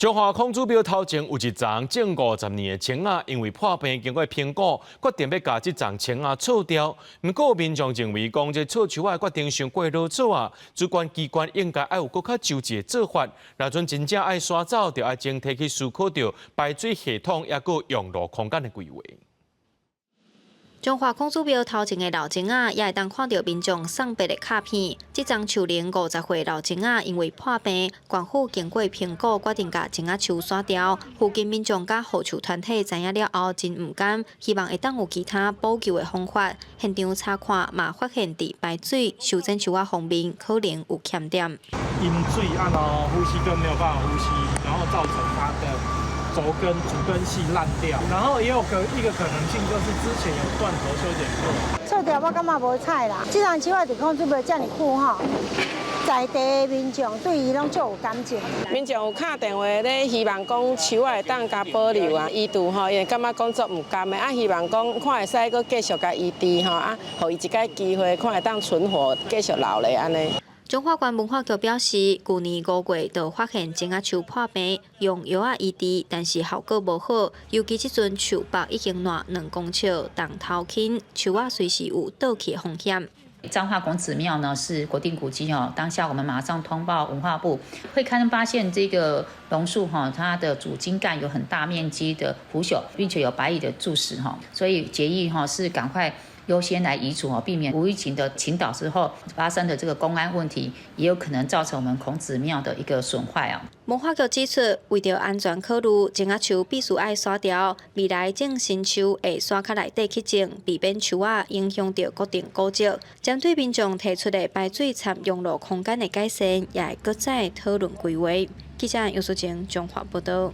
中华空主庙头前有一丛种50年的青仔，因为破病经过评估，决定要把这丛青仔撤掉。不过民众认为讲这撤树仔决定伤过老早啊，主管机关应该要有更较周济的做法。若阵真正爱刷走，就要先提起思考到排水系统，也个用路空间的规划。中华空主庙头前的老井仔，也会当看到民众送别的卡片。这张树龄50岁老井仔，因为破病，官府经过评估，决定把井仔树刷掉。附近民众甲护树团体知影了后，真唔甘，希望会当有其他补救的方法。现场查看，嘛发现伫排水、修整树仔方面可能有欠点。因水呼吸更没有办法呼吸，然后造成它的主根系烂掉，然后也有一个可能性就是之前有断头修剪过。撤掉我感觉无采啦，这项树仔伫空主庙遮尔久吼，在地的民众对伊拢足有感情。民众有打电话咧，希望讲树仔会当加保留啊，医治吼，因为感觉工作唔甘的啊，希望讲看会使搁继续甲医治吼啊，互伊一个机会，看会当存活，继续留咧安尼。中华县文化局表示，去年5月就发现井仔树破病，用药啊医治，但是效果无好。尤其即阵树木已经烂2公尺，重头轻，树仔随时有倒去的风险。彰化孔子庙呢是国定古迹哦，当下我们马上通报文化部，会发现这个榕树哈，它的主茎干有很大面积的腐朽，并且有白蚁的蛀食哈，所以建议哈是赶快优先来移除哦，避免无预警的倾倒之后发生的这个公安问题，也有可能造成我们孔子庙的一个损坏啊。文化局指出，为着安全考虑，井仔树必须爱刷掉，未来种新树会刷较内底去种，避免树仔影响到固定古迹。针对民众提出的排水插用路空间的改善，也会搁再讨论规划。记者杨淑晴综合报道。